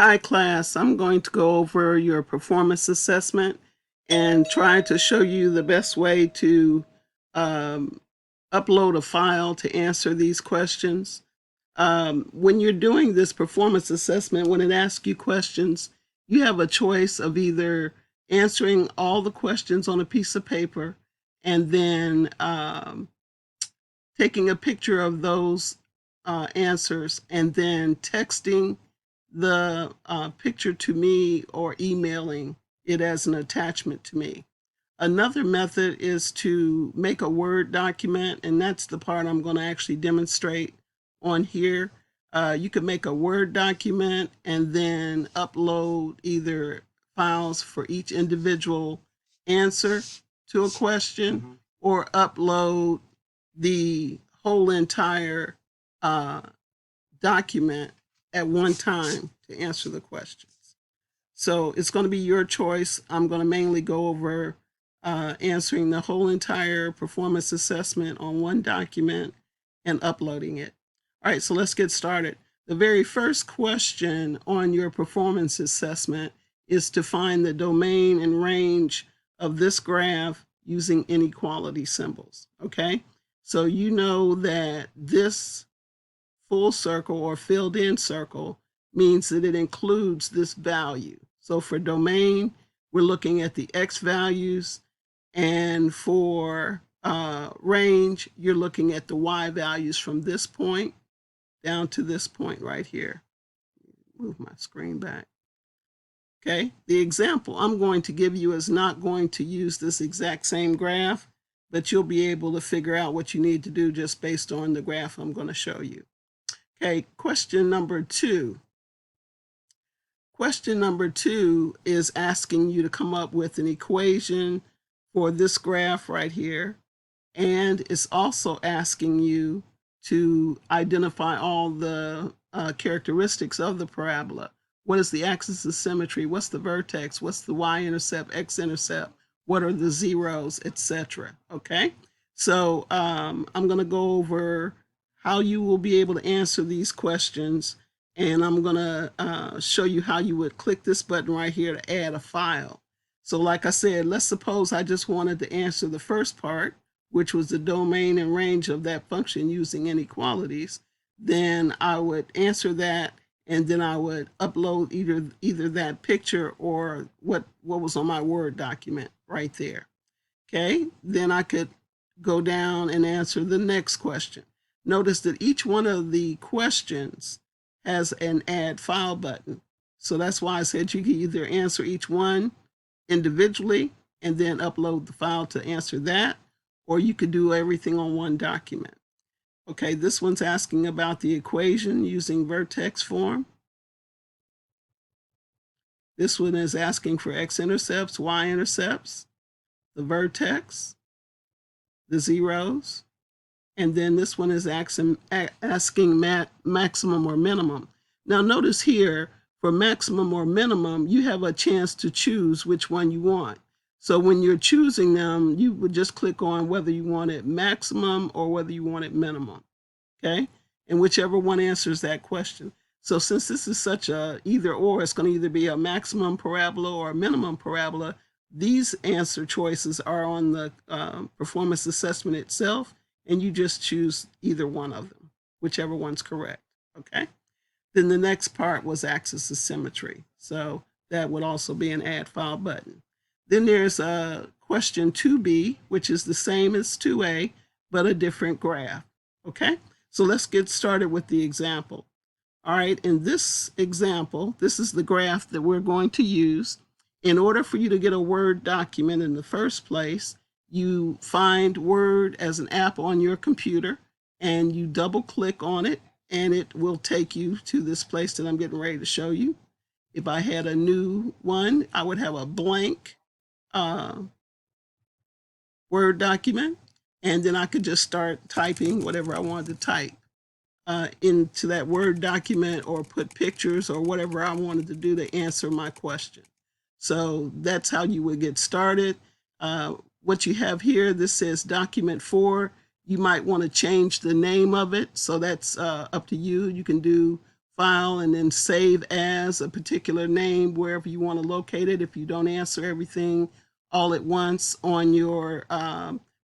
Hi class, I'm going to go over your performance assessment and try to show you the best way to um, upload a file to answer these questions. When you're doing this performance assessment, when it asks you questions, you have a choice of either answering all the questions on a piece of paper and then taking a picture of those answers and then texting the picture to me or emailing it as an attachment to me. Another method is to make a Word document, and that's the part I'm going to actually demonstrate on here. You could make a Word document and then upload either files for each individual answer to a question or upload the whole entire uh, document at one time to answer the questions. So it's going to be your choice. I'm going to mainly go over answering the whole entire performance assessment on one document and uploading it. All right, so let's get started. The very first question on your performance assessment is to find the domain and range of this graph using inequality symbols, okay? So you know that this full circle or filled in circle means that it includes this value. So for domain, we're looking at the X values, and for range, you're looking at the Y values from this point down to this point right here. Move my screen back. Okay, the example I'm going to give you is not going to use this exact same graph, but you'll be able to figure out what you need to do just based on the graph I'm going to show you. Okay, question number 2. Question number 2 is asking you to come up with an equation for this graph right here. And it's also asking you to identify all the characteristics of the parabola. What is the axis of symmetry? What's the vertex? What's the y-intercept, x-intercept? What are the zeros, etc.? Okay, so I'm going to go over how you will be able to answer these questions, and I'm going to show you how you would click this button right here to add a file. So like I said, let's suppose I just wanted to answer the first part, which was the domain and range of that function using inequalities. Then I would answer that, and then I would upload either that picture or what was on my Word document right there. Okay, then I could go down and answer the next question. Notice that each one of the questions has an add file button. So that's why I said you can either answer each one individually and then upload the file to answer that, or you could do everything on one document. Okay, this one's asking about the equation using vertex form. This one is asking for x-intercepts, y-intercepts, the vertex, the zeros, and then this one is asking maximum or minimum. Now notice here, for maximum or minimum, you have a chance to choose which one you want. So when you're choosing them, you would just click on whether you want it maximum or whether you want it minimum, okay? And whichever one answers that question. So since this is such a either or, it's going to either be a maximum parabola or a minimum parabola. These answer choices are on the performance assessment itself, and you just choose either one of them, whichever one's correct, okay? Then the next part was axis of symmetry. So that would also be an add file button. Then there's question 2B, which is the same as 2A, but a different graph, okay? So let's get started with the example. All right, in this example, this is the graph that we're going to use. In order for you to get a Word document in the first place, you find Word as an app on your computer and you double click on it, and it will take you to this place that I'm getting ready to show you. If I had a new one, I would have a blank Word document, and then I could just start typing whatever I wanted to type into that Word document, or put pictures or whatever I wanted to do to answer my question. So that's how you would get started. What you have here, this says document 4. You might want to change the name of it, so that's up to you. You can do file and then save as a particular name wherever you want to locate it if you don't answer everything all at once on your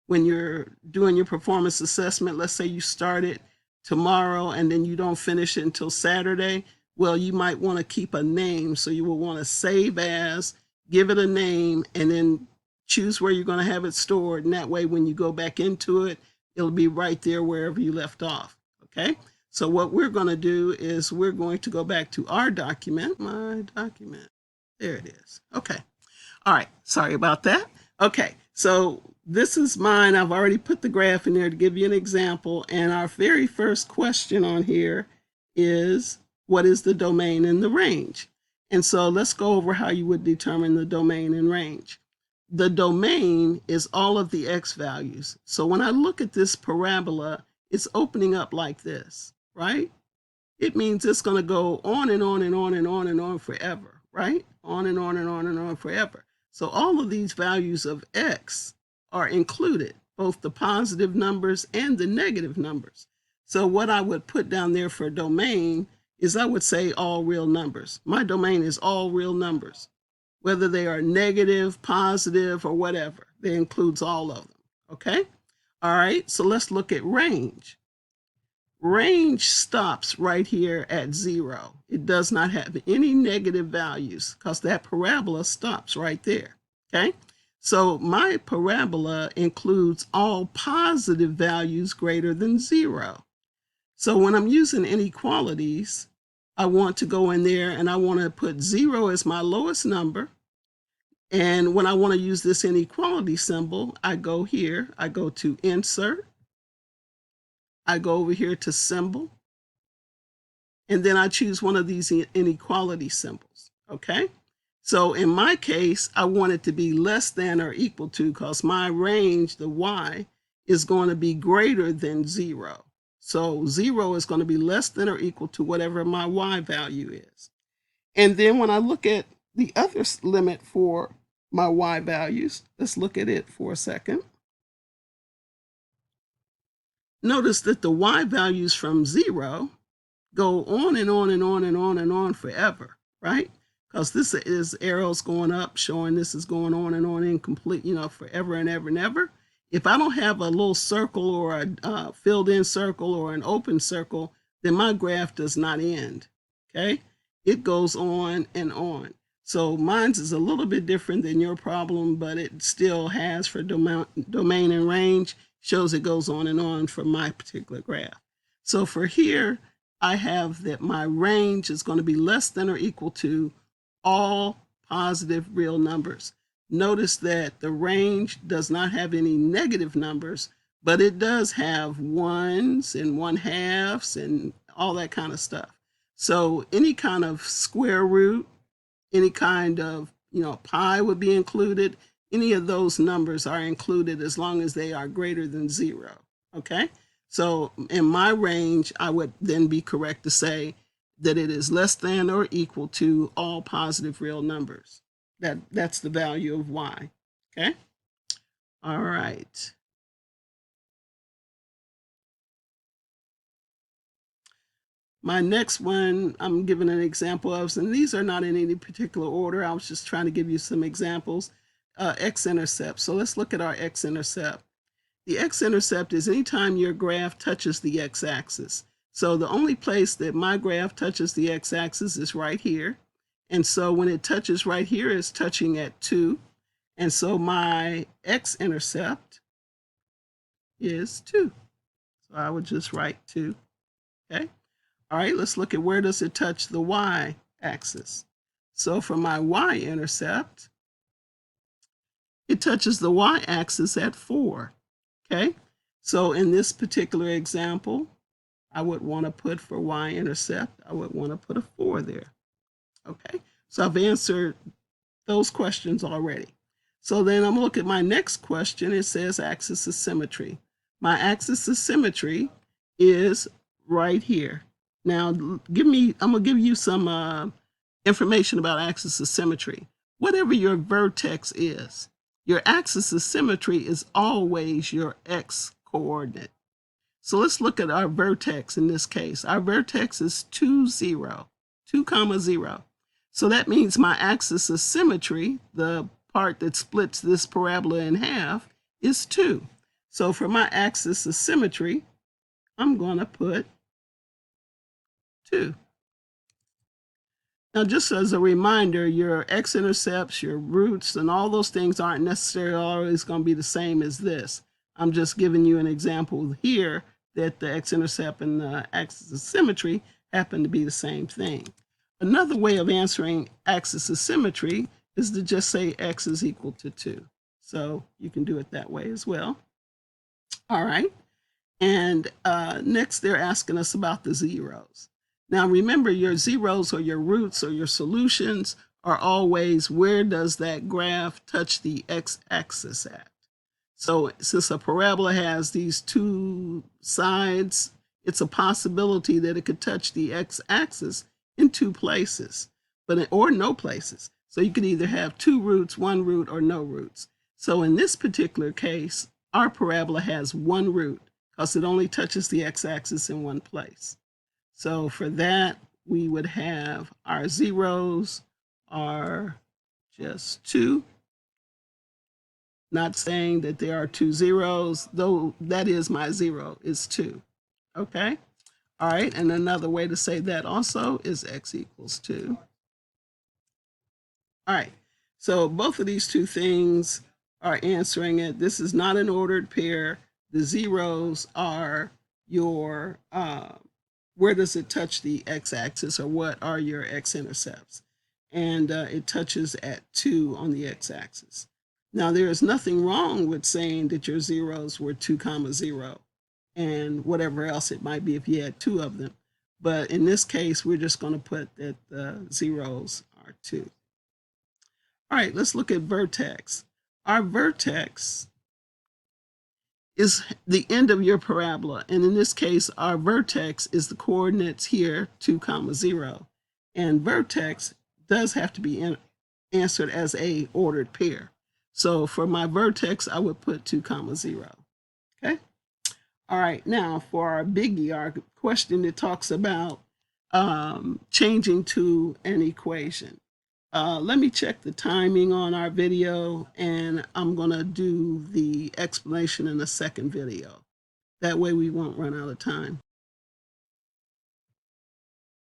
when you're doing your performance assessment. Let's say you start it tomorrow and then you don't finish it until Saturday. Well, you might want to keep a name, so you will want to save as, give it a name, and then choose where you're going to have it stored. And that way, when you go back into it, it'll be right there wherever you left off. Okay. So what we're going to do is we're going to go back to our document, my document. There it is. Okay. All right. Sorry about that. Okay. So this is mine. I've already put the graph in there to give you an example. And our very first question on here is, what is the domain and the range? And so let's go over how you would determine the domain and range. The domain is all of the x values. So when I look at this parabola, it's opening up like this, right? It means it's going to go on and on and on and on and on forever, right? On and on and on and on forever. So all of these values of x are included, both the positive numbers and the negative numbers. So what I would put down there for domain is I would say all real numbers. My domain is all real numbers, whether they are negative, positive, or whatever. That includes all of them, okay? All right, so let's look at range. Range stops right here at 0. It does not have any negative values because that parabola stops right there, okay? So my parabola includes all positive values greater than 0. So when I'm using inequalities, I want to go in there and I want to put 0 as my lowest number. And when I want to use this inequality symbol, I go here, I go to Insert, I go over here to Symbol, and then I choose one of these inequality symbols, okay? So in my case, I want it to be less than or equal to, because my range, the y, is going to be greater than 0. So 0 is going to be less than or equal to whatever my y value is. And then when I look at the other limit for my y values, let's look at it for a second. Notice that the y values from 0 go on and on and on and on and on forever, right? Because this is arrows going up showing this is going on and on incomplete, forever and ever and ever. If I don't have a little circle or a filled in circle or an open circle, then my graph does not end, okay? It goes on and on. So mine's is a little bit different than your problem, but it still has for domain and range, shows it goes on and on for my particular graph. So for here, I have that my range is going to be less than or equal to all positive real numbers. Notice that the range does not have any negative numbers, but it does have ones and 1/2 and all that kind of stuff. So any kind of square root, any kind of, pi would be included. Any of those numbers are included as long as they are greater than 0, okay? So in my range, I would then be correct to say that it is less than or equal to all positive real numbers. That's the value of y, okay? All right. My next one, I'm giving an example of, and these are not in any particular order. I was just trying to give you some examples. X-intercept. So let's look at our x-intercept. The x-intercept is anytime your graph touches the x-axis. So the only place that my graph touches the x-axis is right here. And so when it touches right here, it's touching at 2. And so my x-intercept is 2. So I would just write 2, okay? All right, let's look at where does it touch the y-axis. So for my y-intercept, it touches the y-axis at 4, okay? So in this particular example, I would want to put for y-intercept, I would want to put a 4 there, okay? So I've answered those questions already. So then I'm going to look at my next question. It says axis of symmetry. My axis of symmetry is right here. Now, I'm going to give you some information about axis of symmetry. Whatever your vertex is, your axis of symmetry is always your x coordinate. So let's look at our vertex in this case. Our vertex is 2, 0, 2, 0. So that means my axis of symmetry, the part that splits this parabola in half, is 2. So for my axis of symmetry, I'm going to put 2. Now, just as a reminder, your x-intercepts, your roots, and all those things aren't necessarily always going to be the same as this. I'm just giving you an example here that the x-intercept and the axis of symmetry happen to be the same thing. Another way of answering axis of symmetry is to just say x is equal to 2. So you can do it that way as well. All right. And next, they're asking us about the zeros. Now, remember, your zeros or your roots or your solutions are always where does that graph touch the x-axis at. So since a parabola has these two sides, it's a possibility that it could touch the x-axis in 2 places, or no places. So you could either have 2 roots, 1 root, or no roots. So in this particular case, our parabola has 1 root because it only touches the x-axis in 1 place. So for that, we would have our zeros are just 2. Not saying that there are 2 zeros, though that is my 0, is 2. Okay? All right, and another way to say that also is x equals 2. All right, so both of these two things are answering it. This is not an ordered pair. The zeros are your where does it touch the x-axis, or what are your x-intercepts? And it touches at 2 on the x-axis. Now, there is nothing wrong with saying that your zeros were 2, 0, and whatever else it might be if you had 2 of them. But in this case, we're just going to put that the zeros are 2. All right, let's look at vertex. Our vertex is the end of your parabola. And in this case, our vertex is the coordinates here, 2, 0. And vertex does have to be answered as a ordered pair. So for my vertex, I would put 2, 0. Okay? All right, now for our biggie, our question that talks about changing to an equation. Let me check the timing on our video, and I'm going to do the explanation in the second video. That way we won't run out of time.